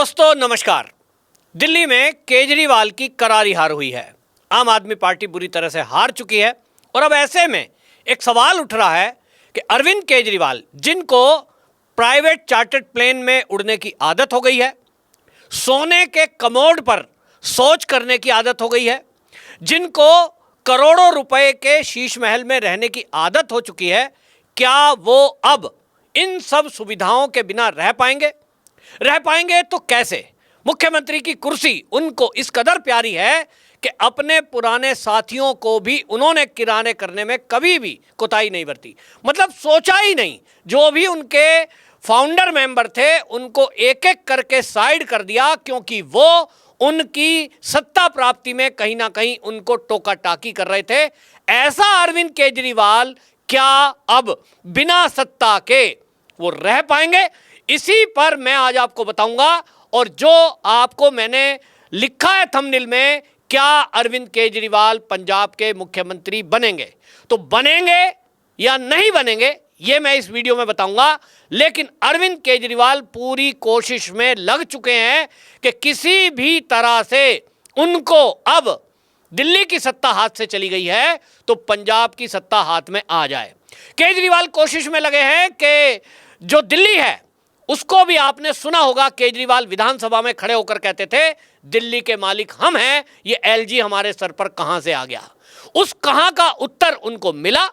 दोस्तों नमस्कार। दिल्ली में केजरीवाल की करारी हार हुई है। आम आदमी पार्टी बुरी तरह से हार चुकी है और अब ऐसे में एक सवाल उठ रहा है कि अरविंद केजरीवाल, जिनको प्राइवेट चार्टर्ड प्लेन में उड़ने की आदत हो गई है, सोने के कमोड पर शौच करने की आदत हो गई है, जिनको करोड़ों रुपए के शीश महल में रहने की आदत हो चुकी है, क्या वो अब इन सब सुविधाओं के बिना रह पाएंगे? रह पाएंगे तो कैसे? मुख्यमंत्री की कुर्सी उनको इस कदर प्यारी है कि अपने पुराने साथियों को भी उन्होंने किराने करने में कभी भी कोताही नहीं बरती। मतलब सोचा ही नहीं। जो भी उनके फाउंडर मेंबर थे उनको एक एक करके साइड कर दिया, क्योंकि वो उनकी सत्ता प्राप्ति में कहीं ना कहीं उनको टोका टाकी कर रहे थे। ऐसा अरविंद केजरीवाल क्या अब बिना सत्ता के वो रह पाएंगे? इसी पर मैं आज आपको बताऊंगा। और जो आपको मैंने लिखा है थंबनेल में, क्या अरविंद केजरीवाल पंजाब के मुख्यमंत्री बनेंगे, तो बनेंगे या नहीं बनेंगे ये मैं इस वीडियो में बताऊंगा। लेकिन अरविंद केजरीवाल पूरी कोशिश में लग चुके हैं कि किसी भी तरह से उनको, अब दिल्ली की सत्ता हाथ से चली गई है तो पंजाब की सत्ता हाथ में आ जाए। केजरीवाल कोशिश में लगे हैं कि जो दिल्ली है उसको भी, आपने सुना होगा केजरीवाल विधानसभा में खड़े होकर कहते थे दिल्ली के मालिक हम हैं, ये एलजी हमारे सर पर कहां से आ गया। उस कहां का उत्तर उनको मिला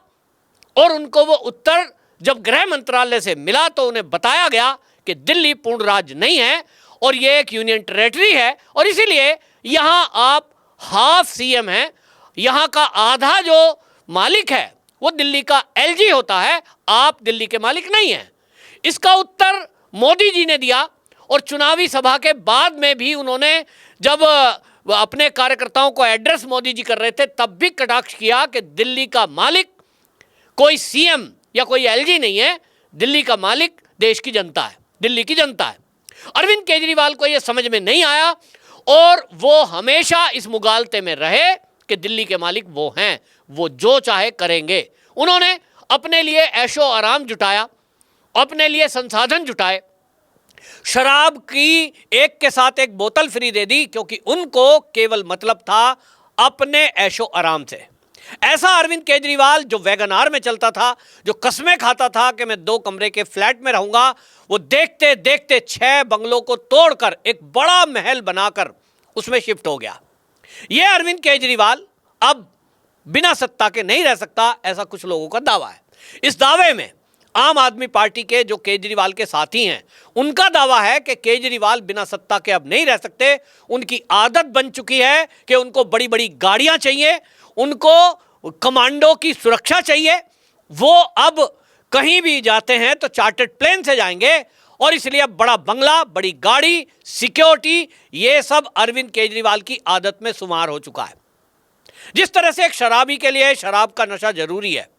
और उनको वो उत्तर जब गृह मंत्रालय से मिला तो उन्हें बताया गया कि दिल्ली पूर्ण राज्य नहीं है और ये एक यूनियन टेरेटरी है और इसीलिए यहां आप हाफ सीएम हैं, यहां का आधा जो मालिक है वो दिल्ली का एलजी होता है, आप दिल्ली के मालिक नहीं हैं। इसका उत्तर मोदी जी ने दिया और चुनावी सभा के बाद में भी उन्होंने, जब अपने कार्यकर्ताओं को एड्रेस मोदी जी कर रहे थे, तब भी कटाक्ष किया कि दिल्ली का मालिक कोई सीएम या कोई एलजी नहीं है, दिल्ली का मालिक देश की जनता है, दिल्ली की जनता है। अरविंद केजरीवाल को यह समझ में नहीं आया और वो हमेशा इस मुगालते में रहे कि दिल्ली के मालिक वो हैं, वो जो चाहे करेंगे। उन्होंने अपने लिए ऐशो आराम जुटाया, अपने लिए संसाधन जुटाए, शराब की एक के साथ एक बोतल फ्री दे दी, क्योंकि उनको केवल मतलब था अपने ऐशो आराम से। ऐसा अरविंद केजरीवाल जो वैगन आर में चलता था, जो कस्में खाता था कि मैं 2 कमरे के फ्लैट में रहूंगा, वो देखते देखते 6 बंगलों को तोड़कर एक बड़ा महल बनाकर उसमें शिफ्ट हो गया। ये अरविंद केजरीवाल अब बिना सत्ता के नहीं रह सकता, ऐसा कुछ लोगों का दावा है। इस दावे में आम आदमी पार्टी के जो केजरीवाल के साथी हैं उनका दावा है कि केजरीवाल बिना सत्ता के अब नहीं रह सकते। उनकी आदत बन चुकी है कि उनको बड़ी बड़ी गाड़ियां चाहिए, उनको कमांडो की सुरक्षा चाहिए, वो अब कहीं भी जाते हैं तो चार्टर्ड प्लेन से जाएंगे और इसलिए अब बड़ा बंगला, बड़ी गाड़ी, सिक्योरिटी, ये सब अरविंद केजरीवाल की आदत में शुमार हो चुका है। जिस तरह से एक शराबी के लिए शराब का नशा जरूरी है,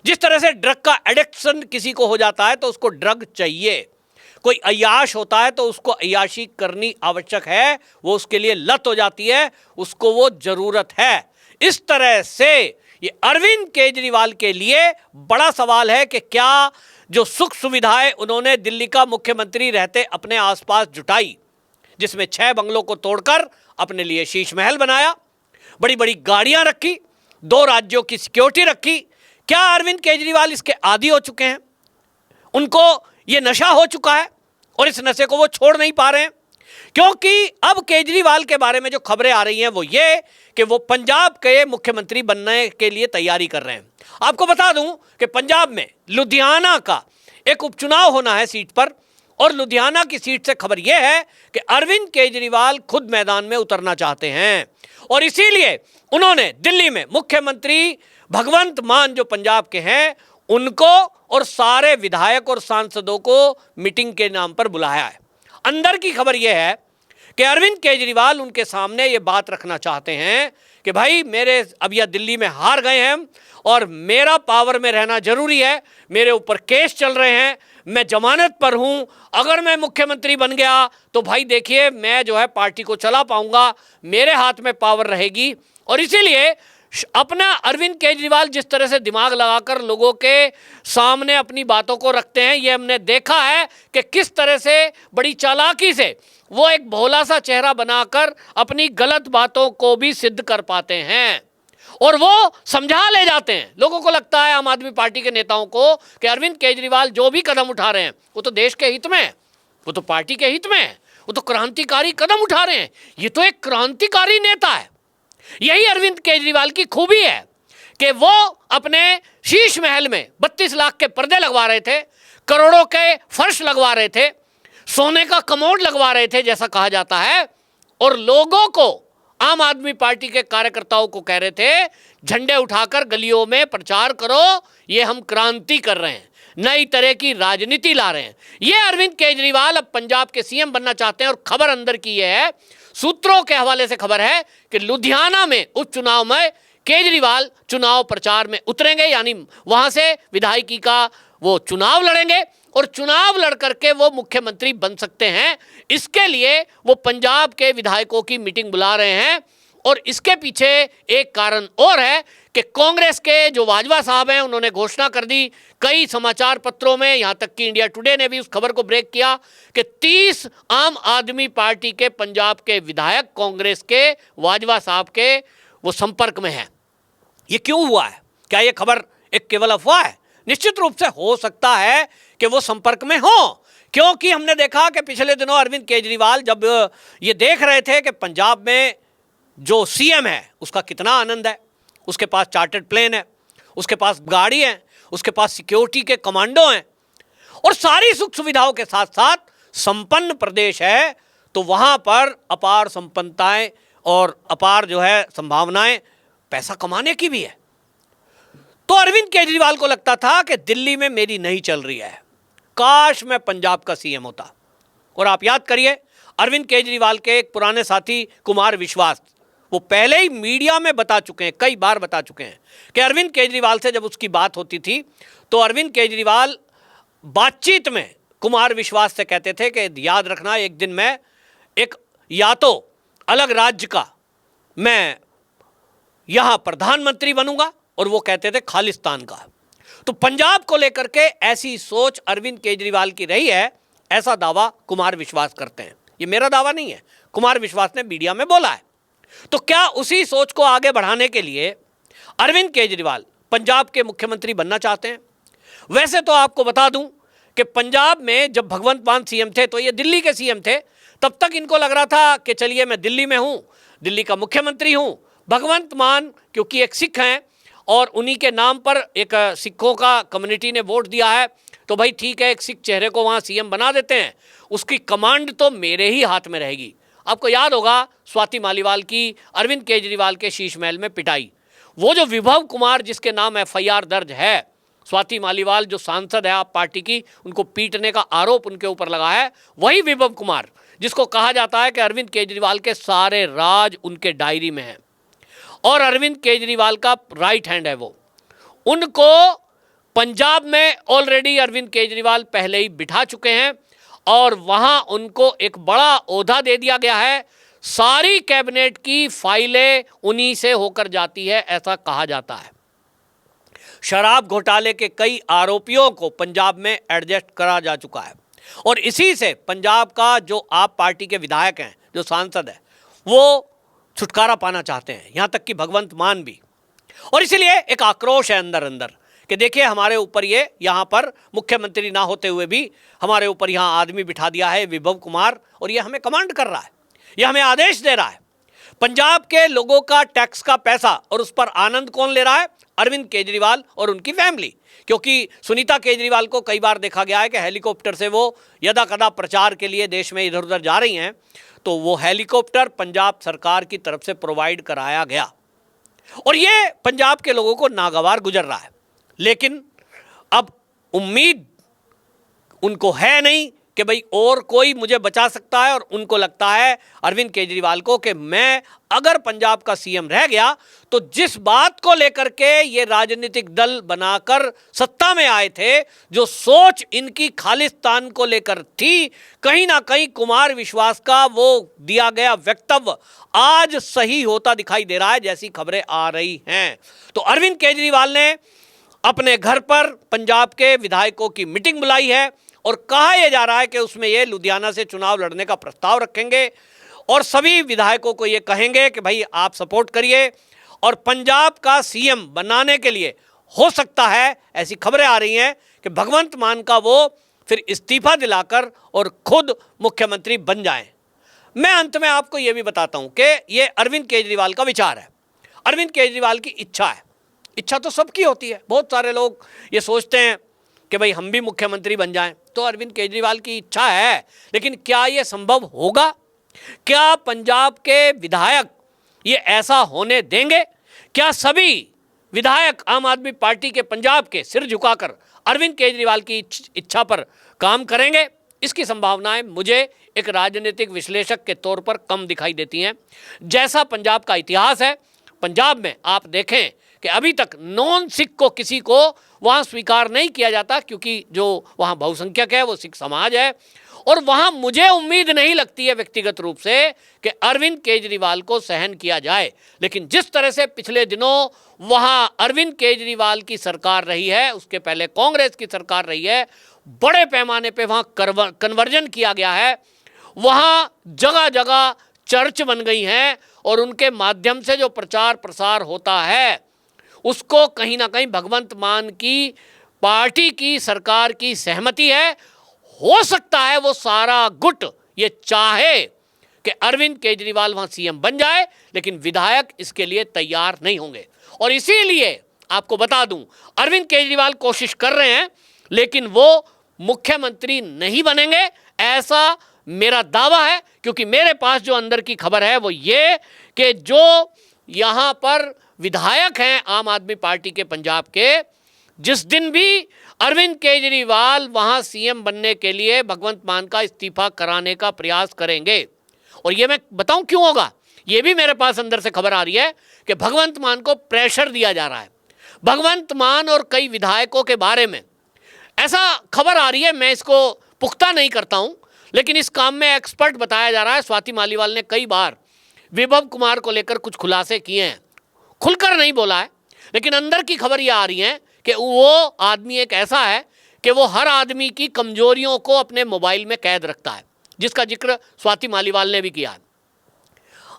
जिस तरह से ड्रग का एडिक्शन किसी को हो जाता है तो उसको ड्रग चाहिए, कोई अय्याश होता है तो उसको अय्याशी करनी आवश्यक है, वो उसके लिए लत हो जाती है, उसको वो जरूरत है। इस तरह से ये अरविंद केजरीवाल के लिए बड़ा सवाल है कि क्या जो सुख सुविधाएं उन्होंने दिल्ली का मुख्यमंत्री रहते अपने आसपास जुटाई, जिसमें 6 बंगलों को तोड़कर अपने लिए शीश महल बनाया, बड़ी बड़ी गाड़ियां रखी, 2 राज्यों की सिक्योरिटी रखी, क्या अरविंद केजरीवाल इसके आदी हो चुके हैं? उनको ये नशा हो चुका है और इस नशे को वो छोड़ नहीं पा रहे हैं, क्योंकि अब केजरीवाल के बारे में जो खबरें आ रही हैं वो ये कि वो पंजाब के मुख्यमंत्री बनने के लिए तैयारी कर रहे हैं। आपको बता दूं कि पंजाब में लुधियाना का एक उपचुनाव होना है सीट पर, और लुधियाना की सीट से खबर यह है कि अरविंद केजरीवाल खुद मैदान में उतरना चाहते हैं और इसीलिए उन्होंने दिल्ली में मुख्यमंत्री भगवंत मान जो पंजाब के हैं उनको और सारे विधायक और सांसदों को मीटिंग के नाम पर बुलाया है। अंदर की खबर यह है कि अरविंद केजरीवाल उनके सामने ये बात रखना चाहते हैं कि भाई मेरे अब यह दिल्ली में हार गए हैं और मेरा पावर में रहना जरूरी है, मेरे ऊपर केस चल रहे हैं, मैं जमानत पर हूं, अगर मैं मुख्यमंत्री बन गया तो भाई देखिए मैं जो है पार्टी को चला पाऊंगा, मेरे हाथ में पावर रहेगी और इसीलिए अपना अरविंद केजरीवाल जिस तरह से दिमाग लगाकर लोगों के सामने अपनी बातों को रखते हैं, ये हमने देखा है कि किस तरह से बड़ी चालाकी से वो एक भोला सा चेहरा बनाकर अपनी गलत बातों को भी सिद्ध कर पाते हैं और वो समझा ले जाते हैं। लोगों को लगता है आम आदमी पार्टी के नेताओं को कि अरविंद केजरीवाल जो भी कदम उठा रहे हैं वो तो देश के हित में है, वो तो पार्टी के हित में है, वो तो क्रांतिकारी कदम उठा रहे हैं, ये तो एक क्रांतिकारी नेता है। यही अरविंद केजरीवाल की खूबी है कि वो अपने शीश महल में 32 लाख के पर्दे लगवा रहे थे, करोड़ों के फर्श लगवा रहे थे, सोने का कमोड लगवा रहे थे जैसा कहा जाता है, और लोगों को, आम आदमी पार्टी के कार्यकर्ताओं को कह रहे थे झंडे उठाकर गलियों में प्रचार करो, ये हम क्रांति कर रहे हैं, नई तरह की राजनीति ला रहे हैं। ये अरविंद केजरीवाल अब पंजाब के सीएम बनना चाहते हैं। और खबर अंदर की ये है, सूत्रों के हवाले से खबर है कि लुधियाना में उपचुनाव में केजरीवाल चुनाव प्रचार में उतरेंगे, यानी वहां से विधायकी का वो चुनाव लड़ेंगे और चुनाव लड़ करके वो मुख्यमंत्री बन सकते हैं। इसके लिए वो पंजाब के विधायकों की मीटिंग बुला रहे हैं और इसके पीछे एक कारण और है कि कांग्रेस के जो बाजवा साहब हैं उन्होंने घोषणा कर दी कई समाचार पत्रों में, यहाँ तक कि इंडिया टुडे ने भी उस खबर को ब्रेक किया कि 30 आम आदमी पार्टी के पंजाब के विधायक कांग्रेस के बाजवा साहब के वो संपर्क में हैं। ये क्यों हुआ है? क्या ये खबर एक केवल अफवाह है? निश्चित रूप से हो सकता है कि वो संपर्क में हो, क्योंकि हमने देखा कि पिछले दिनों अरविंद केजरीवाल जब ये देख रहे थे कि पंजाब में जो सीएम है उसका कितना आनंद है, उसके पास चार्टर्ड प्लेन है, उसके पास गाड़ी है, उसके पास सिक्योरिटी के कमांडो हैं और सारी सुख सुविधाओं के साथ साथ संपन्न प्रदेश है, तो वहाँ पर अपार संपन्नताएं और अपार जो है संभावनाएं पैसा कमाने की भी है। तो अरविंद केजरीवाल को लगता था कि दिल्ली में मेरी नहीं चल रही है, काश मैं पंजाब का सीएम होता। और आप याद करिए, अरविंद केजरीवाल के एक पुराने साथी कुमार विश्वास, वो पहले ही मीडिया में बता चुके हैं, कई बार बता चुके हैं कि अरविंद केजरीवाल से जब उसकी बात होती थी तो अरविंद केजरीवाल बातचीत में कुमार विश्वास से कहते थे कि याद रखना, एक दिन मैं एक या तो अलग राज्य का मैं यहाँ प्रधानमंत्री बनूंगा, और वो कहते थे खालिस्तान का। तो पंजाब को लेकर के ऐसी सोच अरविंद केजरीवाल की रही है, ऐसा दावा कुमार विश्वास करते हैं। ये मेरा दावा नहीं है, कुमार विश्वास ने मीडिया में बोला है। तो क्या उसी सोच को आगे बढ़ाने के लिए अरविंद केजरीवाल पंजाब के मुख्यमंत्री बनना चाहते हैं? वैसे तो आपको बता दूं कि पंजाब में जब भगवंत मान सीएम थे तो ये दिल्ली के सीएम थे, तब तक इनको लग रहा था कि चलिए मैं दिल्ली में हूं, दिल्ली का मुख्यमंत्री हूं। भगवंत मान क्योंकि एक सिख हैं और उन्हीं के नाम पर एक सिखों का कम्युनिटी ने वोट दिया है, तो भाई ठीक है, एक सिख चेहरे को वहाँ सीएम बना देते हैं, उसकी कमांड तो मेरे ही हाथ में रहेगी। आपको याद होगा स्वाति मालीवाल की अरविंद केजरीवाल के शीश महल में पिटाई, वो जो विभव कुमार जिसके नाम एफआईआर दर्ज है, स्वाति मालीवाल जो सांसद है आप पार्टी की, उनको पीटने का आरोप उनके ऊपर लगा है, वही विभव कुमार जिसको कहा जाता है कि अरविंद केजरीवाल के सारे राज उनके डायरी में है और अरविंद केजरीवाल का राइट हैंड है वो। उनको पंजाब में ऑलरेडी अरविंद केजरीवाल पहले ही बिठा चुके हैं और वहां उनको एक बड़ा ओहदा दे दिया गया है, सारी कैबिनेट की फाइलें उन्हीं से होकर जाती है, ऐसा कहा जाता है। शराब घोटाले के कई आरोपियों को पंजाब में एडजस्ट करा जा चुका है और इसी से पंजाब का जो आप पार्टी के विधायक हैं, जो सांसद है, वो छुटकारा पाना चाहते हैं, यहाँ तक कि भगवंत मान भी। और इसीलिए एक आक्रोश है अंदर अंदर कि देखिए हमारे ऊपर ये यहाँ पर मुख्यमंत्री ना होते हुए भी हमारे ऊपर यहाँ आदमी बिठा दिया है विभव कुमार, और ये हमें कमांड कर रहा है, ये हमें आदेश दे रहा है। पंजाब के लोगों का टैक्स का पैसा और उस पर आनंद कौन ले रहा है? अरविंद केजरीवाल और उनकी फैमिली। क्योंकि सुनीता केजरीवाल को कई बार देखा गया है कि हेलीकॉप्टर से वो यदा कदा प्रचार के लिए देश में इधर उधर जा रही हैं, तो वो हेलीकॉप्टर पंजाब सरकार की तरफ से प्रोवाइड कराया गया और ये पंजाब के लोगों को नागवार गुजर रहा है। लेकिन अब उम्मीद उनको है नहीं कि भाई और कोई मुझे बचा सकता है, और उनको लगता है अरविंद केजरीवाल को कि मैं अगर पंजाब का सीएम रह गया तो जिस बात को लेकर के ये राजनीतिक दल बनाकर सत्ता में आए थे, जो सोच इनकी खालिस्तान को लेकर थी, कहीं ना कहीं कुमार विश्वास का वो दिया गया वक्तव्य आज सही होता दिखाई दे रहा है, जैसी खबरें आ रही हैं। तो अरविंद केजरीवाल ने अपने घर पर पंजाब के विधायकों की मीटिंग बुलाई है और कहा यह जा रहा है कि उसमें ये लुधियाना से चुनाव लड़ने का प्रस्ताव रखेंगे और सभी विधायकों को ये कहेंगे कि भाई आप सपोर्ट करिए, और पंजाब का सीएम बनाने के लिए हो सकता है, ऐसी खबरें आ रही हैं कि भगवंत मान का वो फिर इस्तीफा दिलाकर और खुद मुख्यमंत्री बन जाएं। मैं अंत में आपको ये भी बताता हूं कि ये अरविंद केजरीवाल का विचार है, अरविंद केजरीवाल की इच्छा है। इच्छा तो सबकी होती है, बहुत सारे लोग ये सोचते हैं कि भाई हम भी मुख्यमंत्री बन जाएं, तो अरविंद केजरीवाल की इच्छा है, लेकिन क्या ये संभव होगा? क्या पंजाब के विधायक ये ऐसा होने देंगे? क्या सभी विधायक आम आदमी पार्टी के पंजाब के सिर झुकाकर अरविंद केजरीवाल की इच्छा पर काम करेंगे? इसकी संभावनाएं मुझे एक राजनीतिक विश्लेषक के तौर पर कम दिखाई देती हैं। जैसा पंजाब का इतिहास है, पंजाब में आप देखें कि अभी तक नॉन सिख को किसी को वहाँ स्वीकार नहीं किया जाता, क्योंकि जो वहाँ बहुसंख्यक है वो सिख समाज है, और वहाँ मुझे उम्मीद नहीं लगती है व्यक्तिगत रूप से कि अरविंद केजरीवाल को सहन किया जाए। लेकिन जिस तरह से पिछले दिनों वहाँ अरविंद केजरीवाल की सरकार रही है, उसके पहले कांग्रेस की सरकार रही है, बड़े पैमाने पे वहाँ कन्वर्जन किया गया है, वहाँ जगह जगह चर्च बन गई हैं, और उनके माध्यम से जो प्रचार प्रसार होता है उसको कहीं ना कहीं भगवंत मान की पार्टी की सरकार की सहमति है। हो सकता है वो सारा गुट ये चाहे कि अरविंद केजरीवाल वहाँ सीएम बन जाए, लेकिन विधायक इसके लिए तैयार नहीं होंगे। और इसीलिए आपको बता दूं, अरविंद केजरीवाल कोशिश कर रहे हैं, लेकिन वो मुख्यमंत्री नहीं बनेंगे, ऐसा मेरा दावा है। क्योंकि मेरे पास जो अंदर की खबर है वो ये कि जो यहाँ पर विधायक हैं आम आदमी पार्टी के पंजाब के, जिस दिन भी अरविंद केजरीवाल वहाँ सीएम बनने के लिए भगवंत मान का इस्तीफा कराने का प्रयास करेंगे, और ये मैं बताऊं क्यों होगा, ये भी मेरे पास अंदर से खबर आ रही है कि भगवंत मान को प्रेशर दिया जा रहा है। भगवंत मान और कई विधायकों के बारे में ऐसा खबर आ रही है, मैं इसको पुख्ता नहीं करता हूं, लेकिन इस काम में एक्सपर्ट बताया जा रहा है। स्वाति मालीवाल ने कई बार विभव कुमार को लेकर कुछ खुलासे किए हैं, खुलकर नहीं बोला है, लेकिन अंदर की खबर ये आ रही है कि वो आदमी एक ऐसा है कि वो हर आदमी की कमजोरियों को अपने मोबाइल में कैद रखता है, जिसका जिक्र स्वाति मालीवाल ने भी किया है।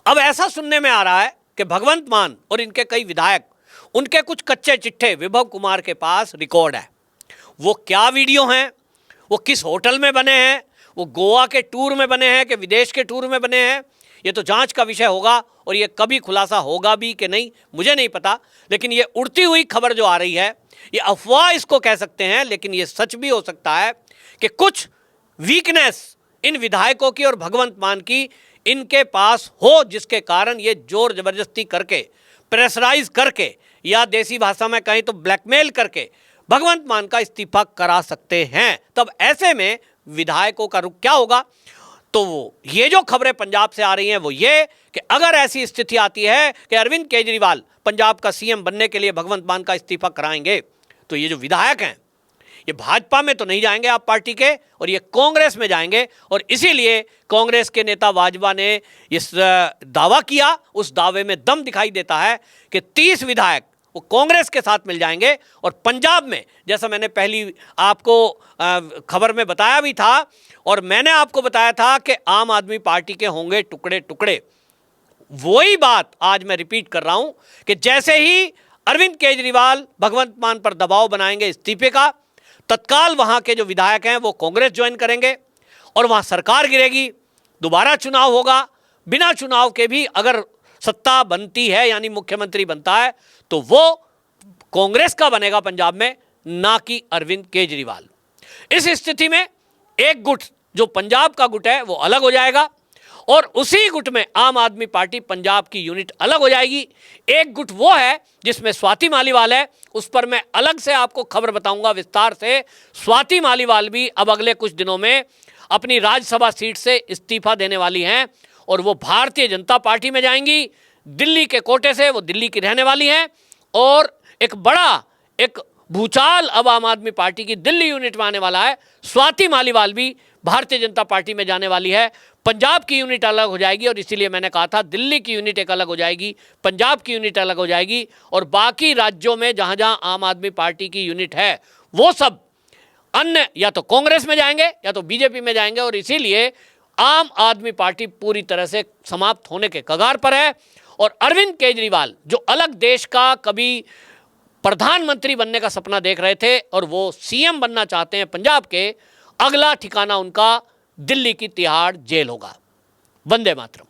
अब ऐसा सुनने में आ रहा है कि भगवंत मान और इनके कई विधायक, उनके कुछ कच्चे चिट्ठे विभव कुमार के पास रिकॉर्ड है। वो क्या वीडियो हैं, वो किस होटल में बने हैं, वो गोवा के टूर में बने हैं कि विदेश के टूर में बने हैं, ये तो जांच का विषय होगा, और ये कभी खुलासा होगा भी कि नहीं मुझे नहीं पता। लेकिन ये उड़ती हुई खबर जो आ रही है, ये अफवाह इसको कह सकते हैं, लेकिन ये सच भी हो सकता है कि कुछ वीकनेस इन विधायकों की और भगवंत मान की इनके पास हो, जिसके कारण ये जोर जबरदस्ती करके, प्रेशराइज करके, या देसी भाषा में कहें तो ब्लैकमेल करके भगवंत मान का इस्तीफा करा सकते हैं। तब ऐसे में विधायकों का रुख क्या होगा? तो ये जो खबरें पंजाब से आ रही हैं वो ये कि अगर ऐसी स्थिति आती है कि अरविंद केजरीवाल पंजाब का सीएम बनने के लिए भगवंत मान का इस्तीफा कराएंगे, तो ये जो विधायक हैं ये भाजपा में तो नहीं जाएंगे आप पार्टी के, और ये कांग्रेस में जाएंगे। और इसीलिए कांग्रेस के नेता वाजवा ने इस दावा किया, उस दावे में दम दिखाई देता है कि 30 विधायक वो कांग्रेस के साथ मिल जाएंगे। और पंजाब में, जैसा मैंने पहली आपको खबर में बताया भी था, और मैंने आपको बताया था कि आम आदमी पार्टी के होंगे टुकड़े टुकड़े, वही बात आज मैं रिपीट कर रहा हूं कि जैसे ही अरविंद केजरीवाल भगवंत मान पर दबाव बनाएंगे इस्तीफे का, तत्काल वहां के जो विधायक हैं वो कांग्रेस ज्वाइन करेंगे और वहां सरकार गिरेगी, दोबारा चुनाव होगा। बिना चुनाव के भी अगर सत्ता बनती है, यानी मुख्यमंत्री बनता है, तो वो कांग्रेस का बनेगा पंजाब में, ना कि अरविंद केजरीवाल। इस स्थिति में एक गुट जो पंजाब का गुट है वो अलग हो जाएगा, और उसी गुट में आम आदमी पार्टी पंजाब की यूनिट अलग हो जाएगी। एक गुट वो है जिसमें स्वाति मालीवाल है, उस पर मैं अलग से आपको खबर बताऊंगा विस्तार से। स्वाति मालीवाल भी अब अगले कुछ दिनों में अपनी राज्यसभा सीट से इस्तीफा देने वाली हैं और वो भारतीय जनता पार्टी में जाएंगी। दिल्ली के कोटे से वो दिल्ली की रहने वाली हैं और एक भूचाल अब आम आदमी पार्टी की दिल्ली यूनिट में आने वाला है। स्वाति मालीवाल भी भारतीय जनता पार्टी में जाने वाली है। पंजाब की यूनिट अलग हो जाएगी और इसीलिए मैंने कहा था दिल्ली की यूनिट एक अलग हो जाएगी, पंजाब की यूनिट अलग हो जाएगी और बाकी राज्यों में जहां जहां आम आदमी पार्टी की यूनिट है वो सब अन्य या तो कांग्रेस में जाएंगे या तो बीजेपी में जाएंगे और इसीलिए आम आदमी पार्टी पूरी तरह से समाप्त होने के कगार पर है। और अरविंद केजरीवाल जो अलग देश का कभी प्रधानमंत्री बनने का सपना देख रहे थे और वो सीएम बनना चाहते हैं पंजाब के, अगला ठिकाना उनका दिल्ली की तिहाड़ जेल होगा। वंदे मातरम।